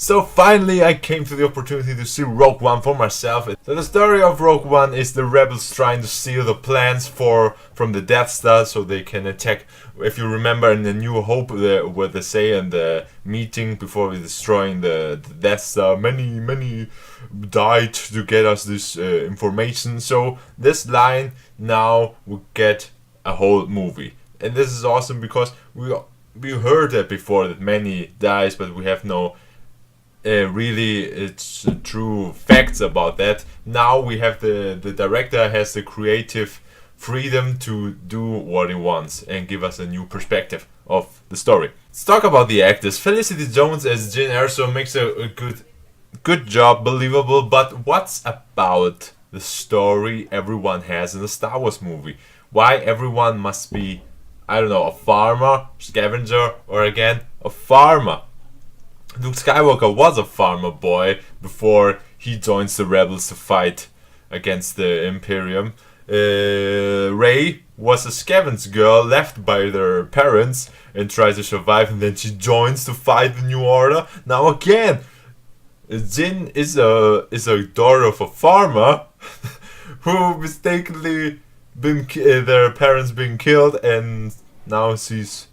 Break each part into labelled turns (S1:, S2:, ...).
S1: So finally I came to the opportunity to see Rogue One for myself. So the story of Rogue One is the rebels trying to steal the plans from the Death Star so they can attack. If you remember in the New Hope, what they say in the meeting before destroying the Death Star, many died to get us this information. So this line now we get a whole movie, and this is awesome because we heard that before, that many dies, but we have no really it's true facts about that. Now we have the director has the creative freedom to do what he wants and give us a new perspective of the story. Let's talk about the actors. Felicity Jones as Jyn Erso makes a good job, believable, but what's about the story everyone has in a Star Wars movie? Why everyone must be, I don't know, a farmer, scavenger, or again, a farmer? Luke Skywalker was a farmer boy before he joins the rebels to fight against the Imperium. Rey was a scavenge girl left by their parents and tries to survive, and then she joins to fight the New Order. Now again, Jyn is a daughter of a farmer who mistakenly their parents being killed, and now she's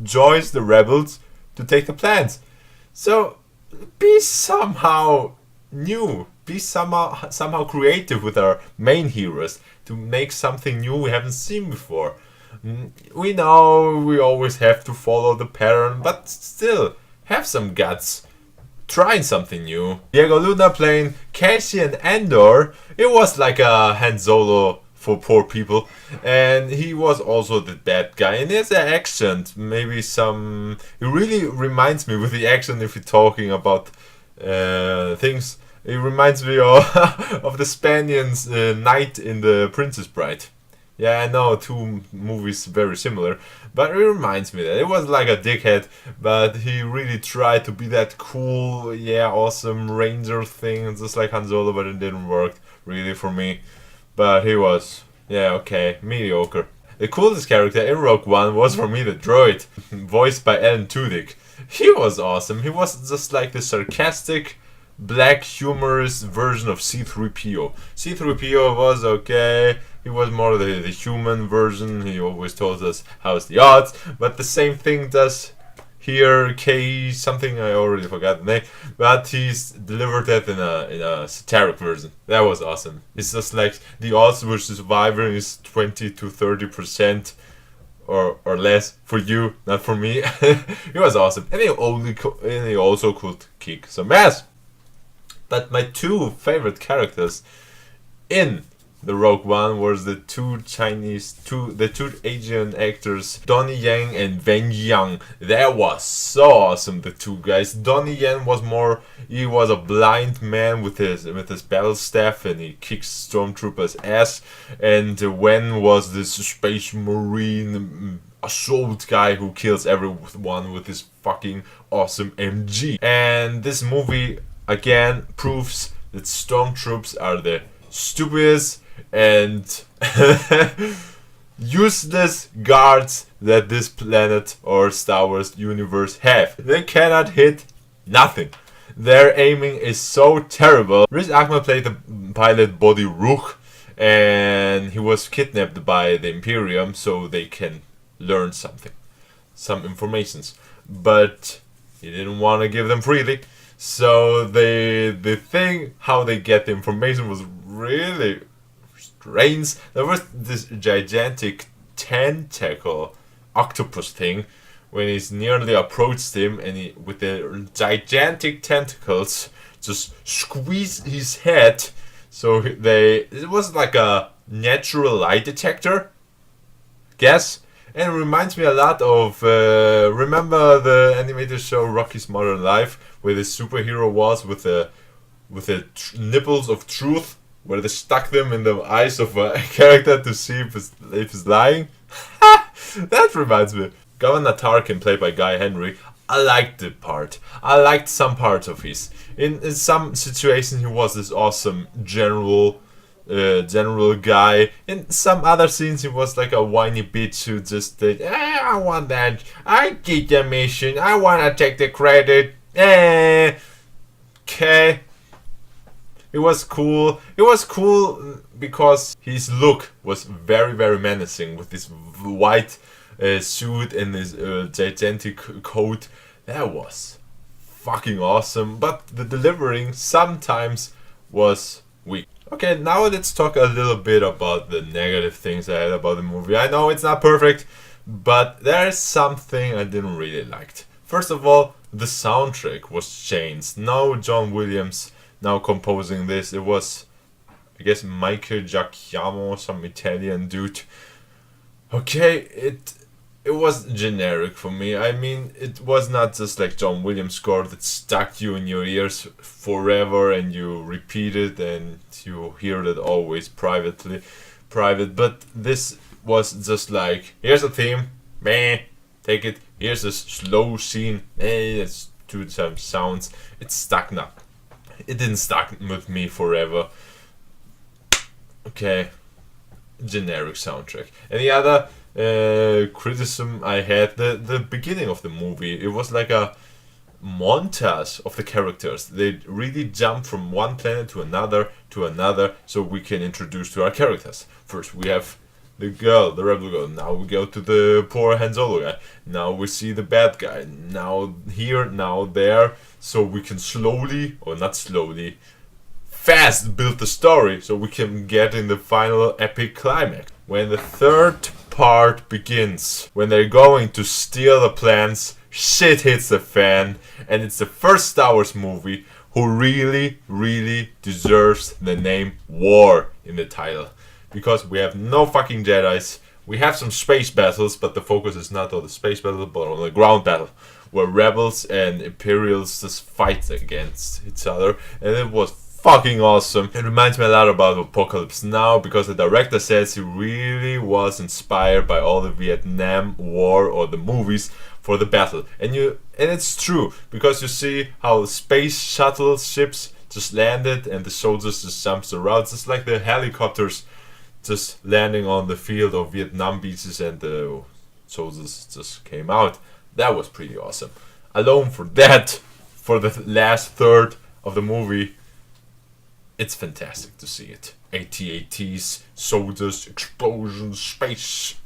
S1: joins the rebels to take the plans. So be somehow new, be somehow creative with our main heroes to make something new we haven't seen before. We know we always have to follow the pattern, but still have some guts. Trying something new. Diego Luna playing Cassian Andor. It was like a Han Solo for poor people, and he was also the bad guy. And his accent, maybe some. It really reminds me with the accent. If you're talking about things, it reminds me of the Spaniard's knight in The Princess Bride. Yeah, I know, two movies very similar, but it reminds me that it was like a dickhead, but he really tried to be that cool, yeah, awesome ranger thing, just like Han Solo, but it didn't work really for me. But he was, yeah, okay, mediocre. The coolest character in Rogue One was for me the droid, voiced by Alan Tudyk. He was awesome. He was just like the sarcastic, black, humorous version of C-3PO. C-3PO was okay. He was more the human version. He always told us how's the odds. But the same thing does here. K something, I already forgot the name. But he's delivered that in a satiric version. That was awesome. It's just like the odds versus survivor is 20 to 30% or less for you, not for me. It was awesome, and he also could kick some ass. But my two favorite characters in the Rogue One was the two Asian actors, Donnie Yen and Wang Yang. That was so awesome, the two guys. Donnie Yen he was a blind man with his battle staff, and he kicks stormtroopers' ass. And Wen was this space marine assault guy who kills everyone with his fucking awesome MG. And this movie again proves that stormtroopers are the stupidest and useless guards that this planet or Star Wars universe have. They cannot hit nothing. Their aiming is so terrible. Riz Ahmed played the pilot Bodhi Rook, and he was kidnapped by the Imperium so they can learn some informations. But he didn't want to give them freely. So the thing how they get the information was really strange. There was this gigantic tentacle octopus thing when he's nearly approached him, and he with the gigantic tentacles just squeezed his head. So it was like a natural lie detector, guess. And it reminds me a lot of, remember the animated show Rocky's Modern Life, where the superhero was with the nipples of truth, where they stuck them in the eyes of a character to see if he's lying? That reminds me. Governor Tarkin, played by Guy Henry, I liked the part. I liked some parts of his. In some situations he was this awesome general general guy. In some other scenes, he was like a whiny bitch who just did, I want that. I get the mission. I want to take the credit. Okay. It was cool. It was cool because his look was very, very menacing with this white suit and his gigantic coat. That was fucking awesome. But the delivering sometimes was weak. Okay, now let's talk a little bit about the negative things I had about the movie. I know it's not perfect, but there is something I didn't really like. First of all, the soundtrack was changed. No John Williams now composing this. It was, I guess, Michael Giacchiamo, some Italian dude. Okay, it was generic for me. I mean, it was not just like John Williams score that stuck you in your ears forever and you repeat it and you hear it always private. But this was just like, here's a theme, meh, take it. Here's a slow scene, it's 2 times sounds. It stuck now. It didn't stuck with me forever. Okay, generic soundtrack. And the other criticism I had, the beginning of the movie, it was like a montage of the characters. They really jump from one planet to another, so we can introduce to our characters. First we have the girl, the rebel girl. Now we go to the poor Han Solo guy. Now we see the bad guy. Now here, now there. So we can slowly, or not slowly, fast build the story so we can get in the final epic climax. When the third part begins, when they're going to steal the plans, shit hits the fan, and it's the first Star Wars movie who really, really deserves the name War in the title. Because we have no fucking Jedis, we have some space battles, but the focus is not on the space battle, but on the ground battle, where rebels and Imperials just fight against each other, and it was fucking awesome. It reminds me a lot about Apocalypse Now, because the director says he really was inspired by all the Vietnam War or the movies for the battle. And it's true, because you see how space shuttle ships just landed and the soldiers just jumped around, just like the helicopters just landing on the field of Vietnam beaches and the soldiers just came out. That was pretty awesome. Alone for that, for the last third of the movie, it's fantastic to see it. AT-ATs, soldiers, explosions, space.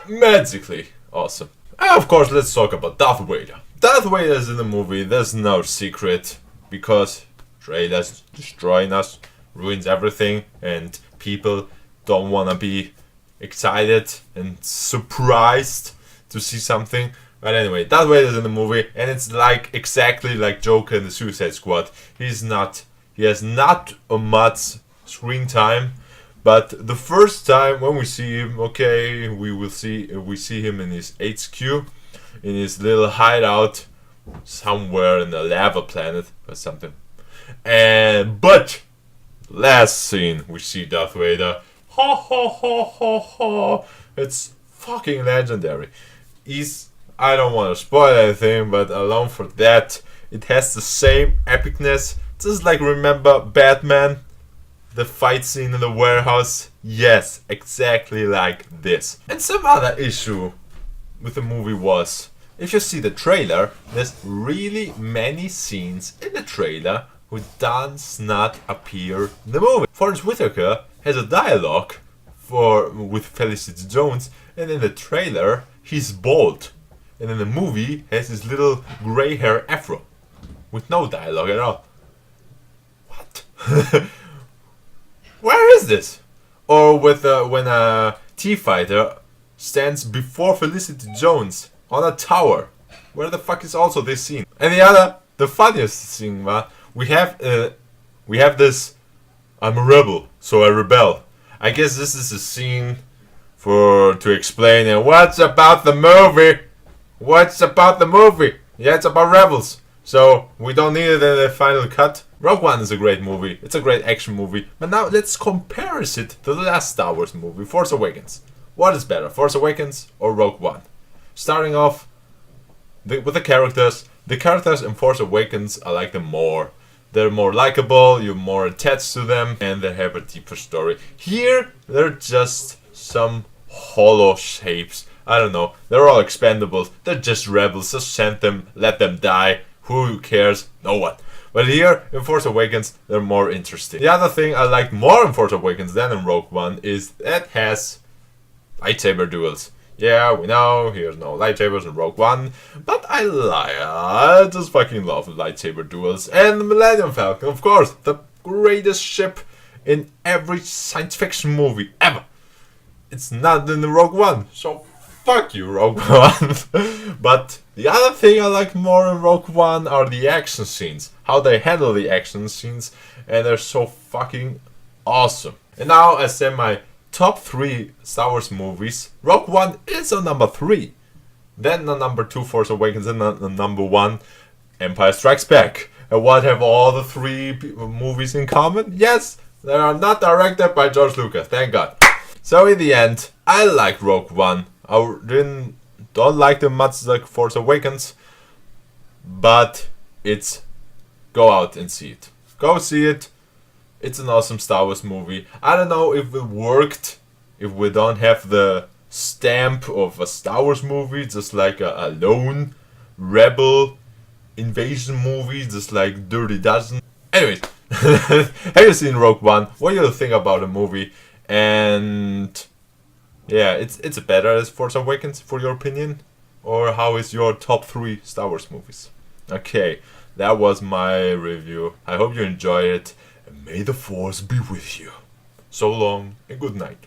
S1: Magically awesome. And of course, let's talk about Darth Vader. Darth Vader is in the movie, there's no secret, because trailers destroying us, ruins everything, and people don't want to be excited and surprised to see something. But anyway, Darth Vader is in the movie, and it's like exactly like Joker in the Suicide Squad. He has not a much screen time, but the first time when we see him, okay, we see him in his HQ, in his little hideout somewhere in the lava planet or something. But last scene we see Darth Vader. Ha ha ha ha ha! It's fucking legendary. I don't want to spoil anything, but alone for that, it has the same epicness. Just like, remember Batman? The fight scene in the warehouse? Yes, exactly like this. And some other issue with the movie was, if you see the trailer, there's really many scenes in the trailer who does not appear in the movie. Forrest Whitaker has a dialogue with Felicity Jones, and in the trailer he's bald, and in the movie has his little grey hair afro with no dialogue at all. What? Where is this? Or with when a T-fighter stands before Felicity Jones on a tower. Where the fuck is also this scene? And the funniest thing, we have this. I'm a rebel, so I rebel. I guess this is a scene to explain what's about the movie. What's about the movie? Yeah, it's about rebels. So we don't need it in the final cut. Rogue One is a great movie. It's a great action movie. But now let's compare it to the last Star Wars movie, Force Awakens. What is better, Force Awakens or Rogue One? Starting off with the characters. The characters in Force Awakens, I like them more. They're more likable, you're more attached to them, and they have a deeper story. Here, they're just some hollow shapes. I don't know, they're all expendables. They're just rebels, just send them, let them die. Who cares? No one. But here, in Force Awakens, they're more interesting. The other thing I liked more in Force Awakens than in Rogue One is that it has lightsaber duels. Yeah, we know, here's no lightsabers in Rogue One, but I just fucking love lightsaber duels. And the Millennium Falcon, of course, the greatest ship in every science fiction movie ever. It's not in the Rogue One, so fuck you, Rogue One. But the other thing I like more in Rogue One are the action scenes. How they handle the action scenes, and they're so fucking awesome. And now I say my top 3 Star Wars movies. Rogue One is on number 3. Then on number 2, Force Awakens, and on number 1, Empire Strikes Back. And what have all the 3 movies in common? Yes, they are not directed by George Lucas, thank God. So in the end, I like Rogue One. I don't like them much like Force Awakens, but it's go out and see it. Go see it. It's an awesome Star Wars movie. I don't know if it worked if we don't have the stamp of a Star Wars movie, just like a lone rebel invasion movie, just like Dirty Dozen. Anyways, have you seen Rogue One? What do you think about the movie? And yeah, it's better as Force Awakens for your opinion? Or how is your top 3 Star Wars movies? Okay, that was my review. I hope you enjoyed it. And may the Force be with you. So long and good night.